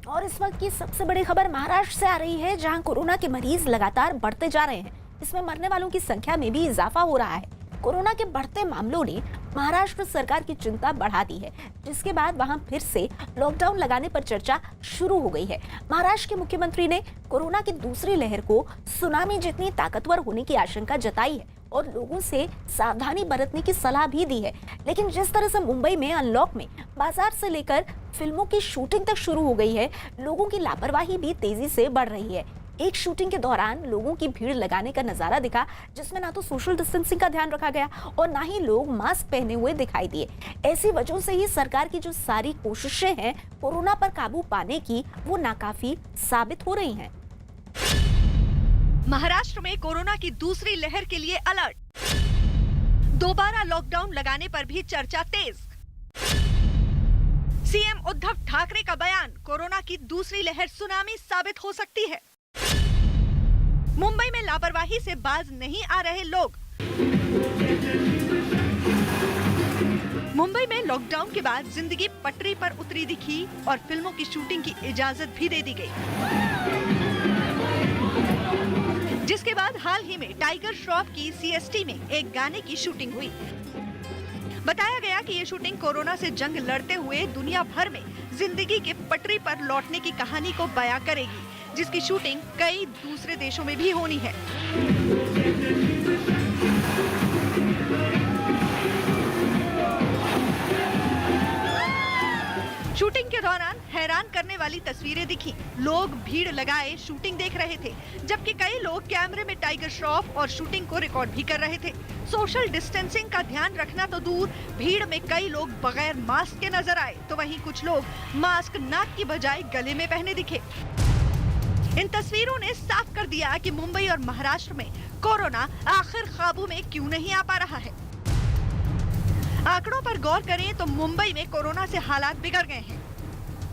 और इस वक्त की सबसे बड़ी खबर महाराष्ट्र से आ रही है, जहां कोरोना के मरीज लगातार बढ़ते जा रहे हैं। इसमें मरने वालों की संख्या में भी इजाफा हो रहा है। कोरोना के बढ़ते मामलों ने महाराष्ट्र सरकार की चिंता बढ़ा दी है, जिसके बाद वहां फिर से लॉकडाउन लगाने पर चर्चा शुरू हो गई है। महाराष्ट्र के मुख्यमंत्री ने कोरोना की दूसरी लहर को सुनामी जितनी ताकतवर होने की आशंका जताई है और लोगों से सावधानी बरतने की सलाह भी दी है। लेकिन जिस तरह से मुंबई में अनलॉक में बाजार से लेकर फिल्मों की शूटिंग तक शुरू हो गई है, लोगों की लापरवाही भी तेजी से बढ़ रही है। एक शूटिंग के दौरान लोगों की भीड़ लगाने का नजारा दिखा, जिसमें ना तो सोशल डिस्टेंसिंग का ध्यान रखा गया और ना ही लोग मास्क पहने हुए दिखाई दिए। ऐसी वजहों से ही सरकार की जो सारी कोशिशें हैं कोरोना पर काबू पाने की, वो नाकाफी साबित हो रही हैं। महाराष्ट्र में कोरोना की दूसरी लहर के लिए अलर्ट। दोबारा लॉकडाउन लगाने पर भी चर्चा तेज। सीएम उद्धव ठाकरे का बयान, कोरोना की दूसरी लहर सुनामी साबित हो सकती है। मुंबई में लापरवाही से बाज नहीं आ रहे लोग। मुंबई में लॉकडाउन के बाद जिंदगी पटरी पर उतरी दिखी और फिल्मों की शूटिंग की इजाजत भी दे दी गई, जिसके बाद हाल ही में टाइगर श्रॉफ की सीएसटी में एक गाने की शूटिंग हुई। बताया गया कि ये शूटिंग कोरोना से जंग लड़ते हुए दुनिया भर में जिंदगी के पटरी पर लौटने की कहानी को बयां करेगी, जिसकी शूटिंग कई दूसरे देशों में भी होनी है। शूटिंग के दौरान हैरान करने वाली तस्वीरें दिखी। लोग भीड़ लगाए शूटिंग देख रहे थे, जबकि कई लोग कैमरे में टाइगर श्रॉफ और शूटिंग को रिकॉर्ड भी कर रहे थे। सोशल डिस्टेंसिंग का ध्यान रखना तो दूर, भीड़ में कई लोग बगैर मास्क के नजर आए, तो वहीं कुछ लोग मास्क नाक की बजाय गले में पहने दिखे। इन तस्वीरों ने साफ कर दिया कि मुंबई और महाराष्ट्र में कोरोना आखिर काबू में क्यों नहीं आ पा रहा है। आंकड़ों पर गौर करें तो मुंबई में कोरोना से हालात बिगड़ गए हैं।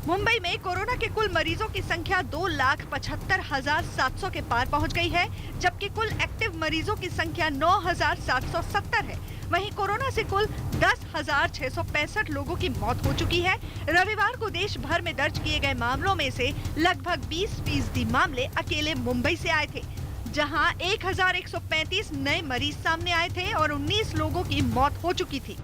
मुंबई में कोरोना के कुल मरीजों की संख्या 2,75,700 के पार पहुंच गई है, जबकि कुल एक्टिव मरीजों की संख्या 9,770 है। वहीं कोरोना से कुल 10,665 लोगों की मौत हो चुकी है। रविवार को देश भर में दर्ज किए गए मामलों में से लगभग 20% मामले अकेले मुंबई से आए थे, जहां 1,135 नए मरीज सामने आए थे और 19 लोगों की मौत हो चुकी थी।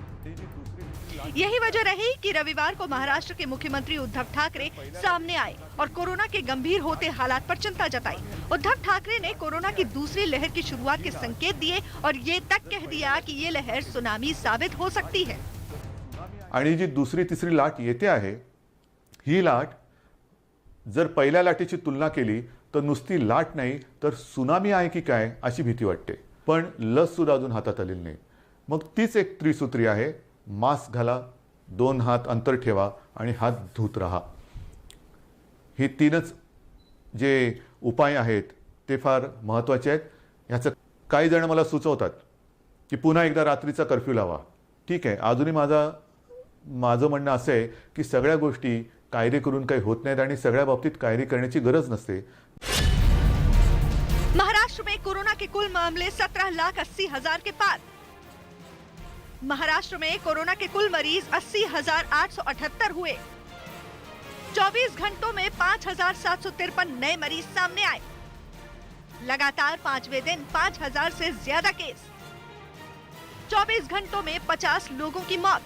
यही वजह रही कि रविवार को महाराष्ट्र के मुख्यमंत्री उद्धव ठाकरे सामने आए और कोरोना के गंभीर होते हालात पर चिंता जताई। उद्धव ठाकरे ने कोरोना की दूसरी लहर की शुरुआत के संकेत दिए और ये तक कह दिया कि ये लहर सुनामी साबित हो सकती है। आणि जी दुसरी तिसरी लाट येते आहे, ही लाट जर पहिल्या लाटेची तुलना केली तर नुसती लाट नाही तर सुनामी आहे की काय अशी भीती वाटते। पण लस सुद्धा अजून हातात आलेली नाही। मग तीच एक त्रिसूत्री आहे, मास्क घाला, 2 हात अंतर ठेवा आणि हात धुत राहा। ही तीनच जे उपाय आहेत ते फार महत्त्वाचे आहेत। याचं काही जण मला सुचवतात की पुन्हा एकदा रात्रीचा कर्फ्यू लावा। ठीक आहे, अजूनही माझं म्हणणं असं आहे की सगळ्या गोष्टी कायदे करून काही होत नाहीत आणि सगळ्या बाबतीत कायदे करण्याची गरज नसते। महाराष्ट्र में कोरोना के कुल मामले 17,80,000 के पार। महाराष्ट्र में कोरोना के कुल मरीज 80,878 हुए। 24 घंटों में 5,753 नए मरीज सामने आए। लगातार 5वें दिन 5,000 से ज्यादा केस। 24 घंटों में 50 लोगों की मौत।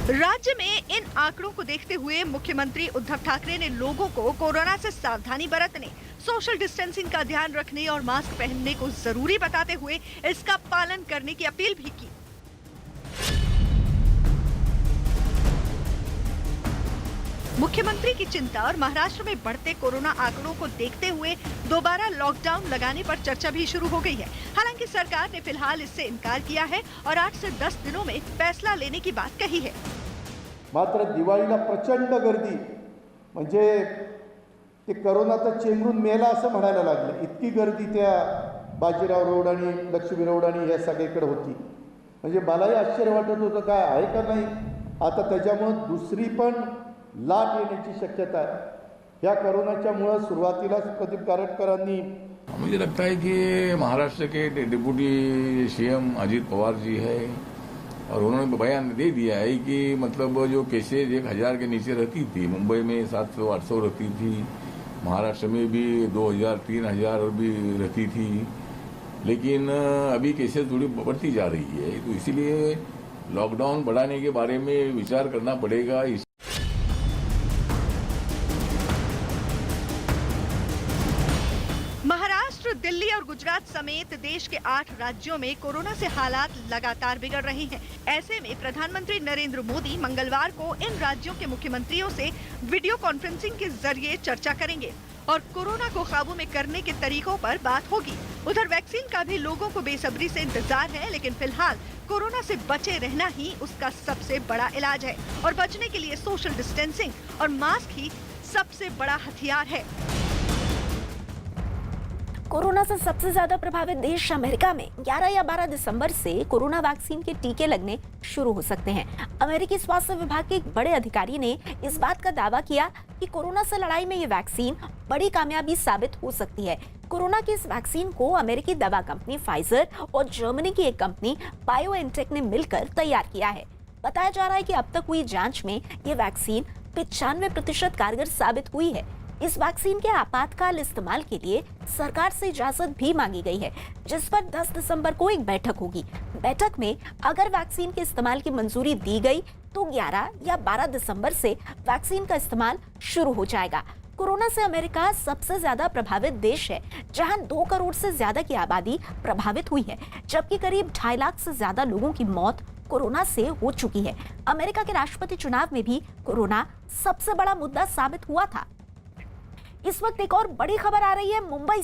राज्य में इन आंकड़ों को देखते हुए मुख्यमंत्री उद्धव ठाकरे ने लोगों को कोरोना से सावधानी बरतने, सोशल डिस्टेंसिंग का ध्यान रखने और मास्क पहनने को जरूरी बताते हुए इसका पालन करने की अपील भी की। मुख्यमंत्री की चिंता और महाराष्ट्र में बढ़ते कोरोना आंकड़ों को देखते हुए दोबारा लॉकडाउन लगाने पर चर्चा भी शुरू हो गई है। हालांकि सरकार ने फिलहाल इससे इनकार किया है और 8 से 10 दिनों में फैसला लेने की बात कही है। मात्र दिवाळीला प्रचंड गर्दी, म्हणजे ते कोरोनाचा चेंबरून मेला असं म्हणायला लागलं। इतकी गर्दी त्या बाजीराव रोड आणि लक्ष्मी रोड आणि या सगळीकडे होती, म्हणजे मलाही आश्चर्य वाटत होतं काय आहे का नाही। आता त्याच्यामुळे दुसरी पण लाट येण्याची शक्यता आहे। या कोरोनाच्यामुळे सुरुवातीलाच प्रदीप कारटकरांनी, मुझे लगता है कि महाराष्ट्र के डिप्टी सीएम अजीत पवार जी है, और उन्होंने बयान दे दिया है कि मतलब जो केसेज 1000 के नीचे रहती थी, मुंबई में 700-800 रहती थी, महाराष्ट्र में भी 2000-3000 भी रहती थी, लेकिन अभी केसेस थोड़ी बढ़ती जा रही है, तो इसीलिए लॉकडाउन बढ़ाने के बारे में विचार करना पड़ेगा। महाराष्ट्र, दिल्ली और गुजरात समेत देश के 8 राज्यों में कोरोना से हालात लगातार बिगड़ रहे हैं। ऐसे में प्रधानमंत्री नरेंद्र मोदी मंगलवार को इन राज्यों के मुख्यमंत्रियों से वीडियो कॉन्फ्रेंसिंग के जरिए चर्चा करेंगे और कोरोना को काबू में करने के तरीकों पर बात होगी। उधर वैक्सीन का भी लोगों को बेसब्री से इंतजार है, लेकिन फिलहाल कोरोना से बचे रहना ही उसका सबसे बड़ा इलाज है और बचने के लिए सोशल डिस्टेंसिंग और मास्क ही सबसे बड़ा हथियार है। कोरोना से सबसे ज्यादा प्रभावित देश अमेरिका में 11 या 12 दिसंबर से कोरोना वैक्सीन के टीके लगने शुरू हो सकते हैं। अमेरिकी स्वास्थ्य विभाग के एक बड़े अधिकारी ने इस बात का दावा किया कि कोरोना से लड़ाई में ये वैक्सीन बड़ी कामयाबी साबित हो सकती है। कोरोना की इस वैक्सीन को अमेरिकी दवा कंपनी फाइजर और जर्मनी की एक कंपनी बायोएनटेक ने मिलकर तैयार किया है। बताया जा रहा है कि अब तक हुई जांच में ये वैक्सीन 95% कारगर साबित हुई है। इस वैक्सीन के आपातकाल इस्तेमाल के लिए सरकार से इजाजत भी मांगी गई है, जिस पर 10 दिसंबर को एक बैठक होगी। बैठक में अगर वैक्सीन के इस्तेमाल की मंजूरी दी गई तो 11 या 12 दिसंबर से वैक्सीन का इस्तेमाल शुरू हो जाएगा। कोरोना से अमेरिका सबसे ज्यादा प्रभावित देश है, जहां 2 करोड़ से ज्यादा की आबादी प्रभावित हुई है, जबकि करीब 2.5 लाख से ज्यादा लोगों की मौत कोरोना से हो चुकी है। अमेरिका के राष्ट्रपति चुनाव में भी कोरोना सबसे बड़ा मुद्दा साबित हुआ था। इस वक्त एक और बड़ी खबर आ रही है मुंबई